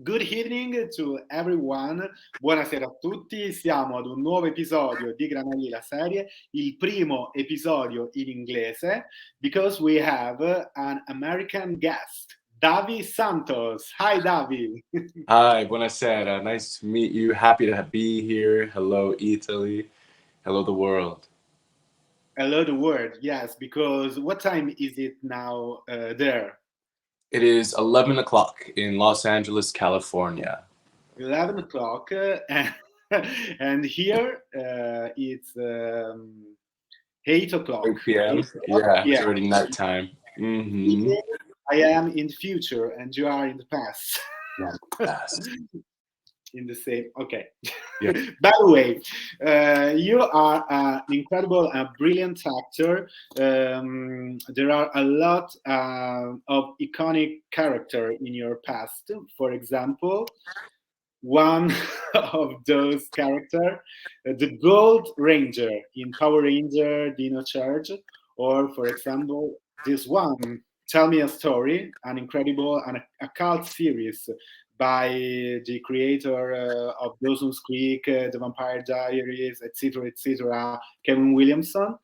Good evening to everyone, buonasera a tutti, siamo ad un nuovo episodio di Granelli-La serie, il primo episodio in inglese, because we have an American guest, Davi Santos. Hi Davi. Hi, buonasera. Nice to meet you. Happy to be here. Hello, Italy. Hello, the world. Hello the world, yes, because what time is it now there? It is 11 o'clock in Los Angeles, California. 11 o'clock, and here it's 8 o'clock. 8 p.m. 8 o'clock, Yeah, yeah. it's already nighttime. Mm-hmm. Meaning I am in the future and you are in the past. Yes. In the same, okay. Yeah. By the way, you are an incredible and brilliant actor. There are a lot of iconic character in your past. For example, one of those character, the Gold Ranger in Power Ranger Dino Charge, or for example, this one, Tell Me a Story, an incredible and a cult series by the creator of Dawson's Creek, The Vampire Diaries, etc., Kevin Williamson.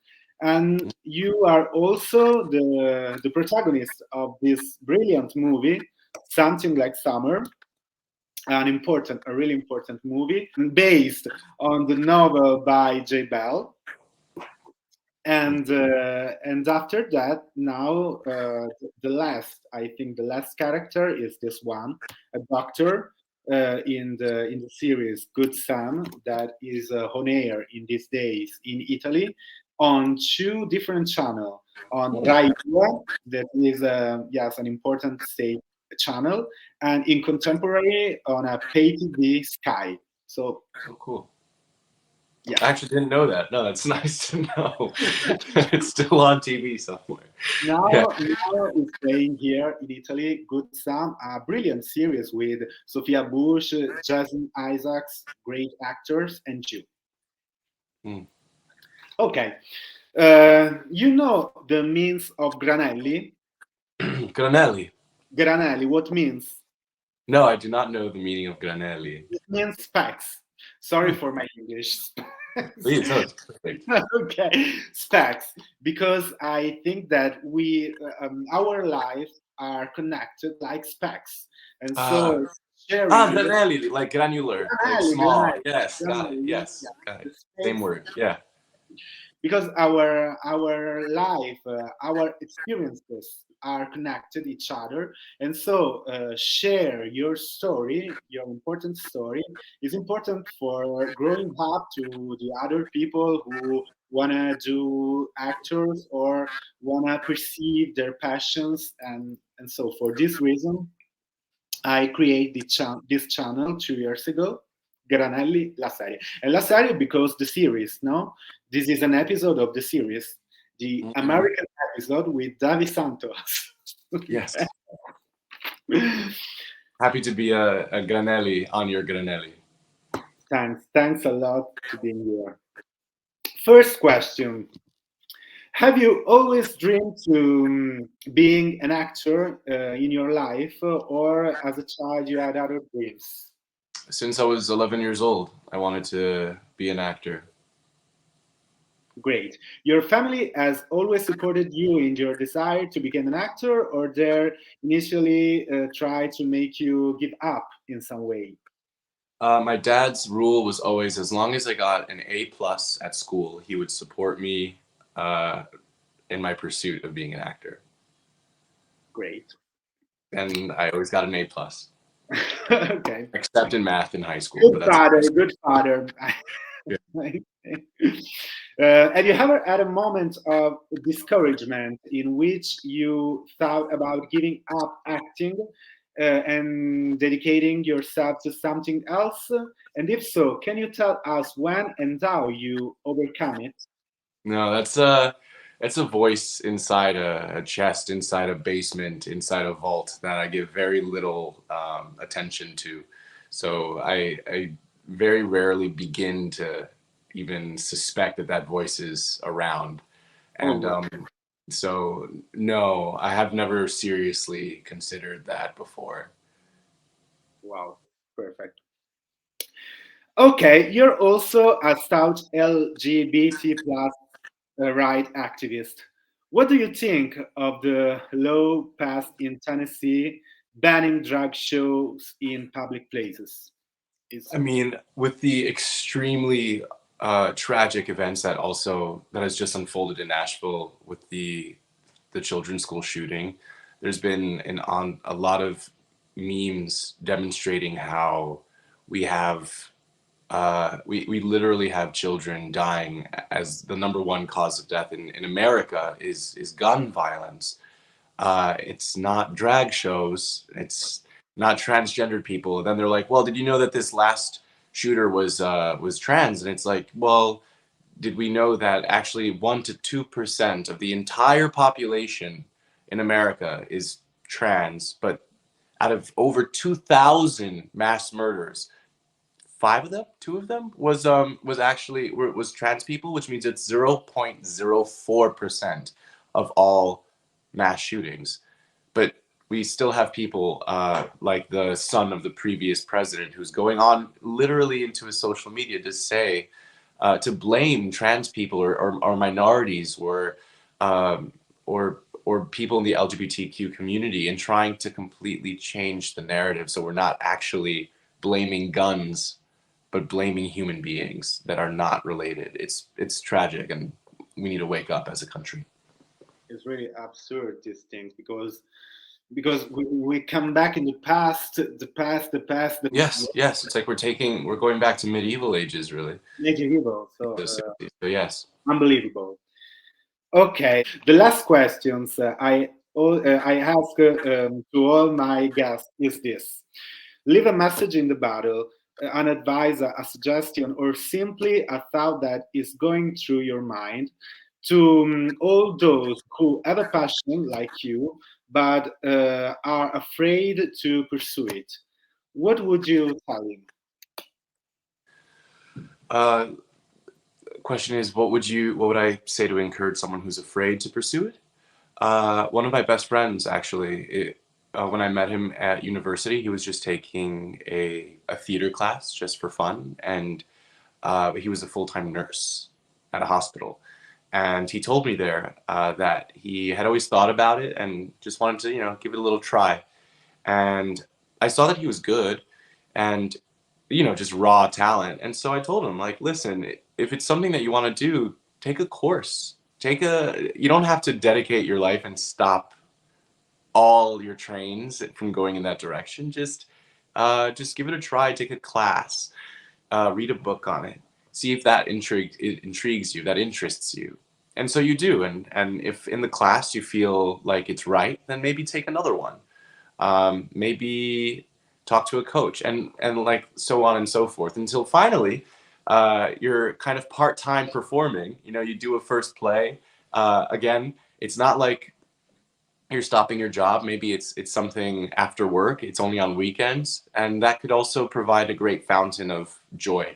And you are also the protagonist of this brilliant movie, Something Like Summer, a really important movie based on the novel by J. Bell. And after that, now the last, I think, the last character is this one, a doctor in the series Good Sam, that is on air in these days in Italy on two different channels. On Rai 2, that is yes, an important state channel, and in contemporary on a pay TV Sky. So Oh, cool. yeah. I actually didn't know that. No, that's nice to know. It's still on TV somewhere. Yeah. Now it's playing here in Italy. Good Sam, a brilliant series with Sophia Bush, Jason Isaacs, great actors, and you. Mm. Okay, you know the means of Granelli. Granelli. Granelli, what means? No, I do not know the meaning of Granelli. It means specs. Sorry for my English. Please, no, it's perfect. Okay, specs. Because I think that our lives are connected like specs, and Ah, so sharing your Granelli, like granular, like Granelli, small. Granelli, Yes, got it. Granelli, Yes, yeah, got it. the Same space, word. Yeah. because our life, our experiences are connected each other, and so share your story, your important story, is important for growing up to the other people who wanna do actors or wanna perceive their passions, and so for this reason I created this channel 2 years ago, Granelli La Serie. And La Serie because the series, no? This is an episode of the series, the Mhm. American episode with Davi Santos. Yes. Happy to be a Granelli on your Granelli. Thanks a lot to being here. First question. Have you always dreamed to being an actor in your life, or as a child you had other dreams? Since I was 11 years old, I wanted to be an actor. Great. Your family has always supported you in your desire to become an actor, or they initially tried to make you give up in some way? My dad's rule was always as long as I got an A plus at school, he would support me uh, in my pursuit of being an actor. Great. And I always got an A plus, Okay. except in math in high school. Good But that's father. Good father. yeah. Have you ever had a moment of discouragement in which you thought about giving up acting and dedicating yourself to something else? And if so, can you tell us when and how you overcome it? No, that's a voice inside a chest, inside a basement, inside a vault that I give very little attention to. So I very rarely begin to even suspect that that voice is around. Oh, And wow. so no, I have never seriously considered that before. Wow, perfect. Okay, you're also a stout LGBT plus right activist. What do you think of the law passed in Tennessee banning drag shows in public places? Is I mean, with the extremely tragic events that has just unfolded in Nashville with the children's school shooting, there's been on a lot of memes demonstrating how we have we literally have children dying as the number one cause of death in America is gun violence. It's not drag shows. It's not transgendered people. Then they're like, well, did you know that this last shooter was trans? And it's like, well, did we know that actually 1 to 2% of the entire population in America is trans? But out of over 2,000 mass murders, five of them, two of them was trans people, which means it's 0.04% of all mass shootings. But we still have people like the son of the previous president who's going on literally into his social media to say to blame trans people or minorities um, or people in the LGBTQ community and trying to completely change the narrative so we're not actually blaming guns but blaming human beings that are not related. It's tragic, and we need to wake up as a country. it's really absurd these things because we come back in the past, the past, the Yes, yes. It's like we're going back to medieval ages, really. medieval. So The 60s. So yes. unbelievable. Okay, the last questions I ask to all my guests is this: leave a message in the bottle, an advice, a suggestion, or simply a thought that is going through your mind to all those who have a passion like you but are afraid to pursue it. What would you tell them? Uh, Question is, what would I say to encourage someone who's afraid to pursue it? One of my best friends, actually, when I met him at university, he was just taking a theater class just for fun, and he was a full-time nurse at a hospital. And he told me there that he had always thought about it and just wanted to, give it a little try. And I saw that he was good and, just raw talent. And so I told him, like, listen, if it's something that you want to do, take a course. You don't have to dedicate your life and stop all your trains from going in that direction. Just give it a try, take a class, read a book on it, see if it intrigues you, that interests you. And so you do. And if in the class you feel like it's right, then maybe take another one. Maybe talk to a coach and like so on and so forth until finally you're kind of part-time performing. You do a first play. Again, it's not like you're stopping your job. Maybe it's something after work. It's only on weekends, and that could also provide a great fountain of joy.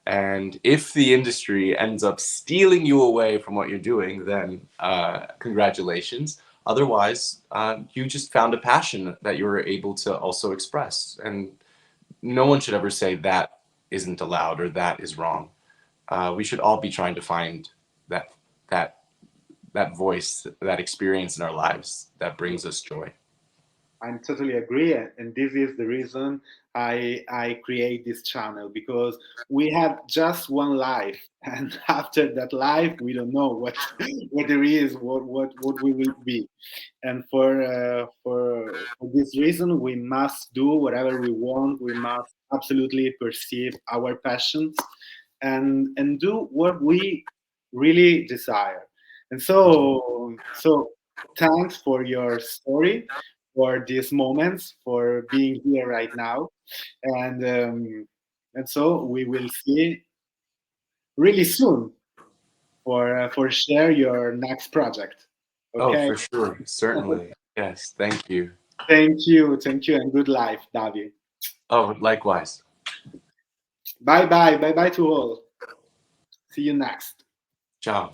And if the industry ends up stealing you away from what you're doing, then congratulations. Otherwise, you just found a passion that you were able to also express. And no one should ever say that isn't allowed or that is wrong. We should all be trying to find that that that voice, that experience in our lives that brings us joy. I totally agree, and this is the reason I create this channel because we have just one life, and after that life, we don't know what what there is, what we will be, and for this reason, we must do whatever we want. We must absolutely perceive our passions, and do what we really desire. And so thanks for your story, for these moments, for being here right now, and and so we will see really soon for share your next project. Oh, Okay. for sure. Certainly. Yes. Thank you. Thank you, and good life, Davi. Oh, likewise. Bye bye to all. See you next. Ciao.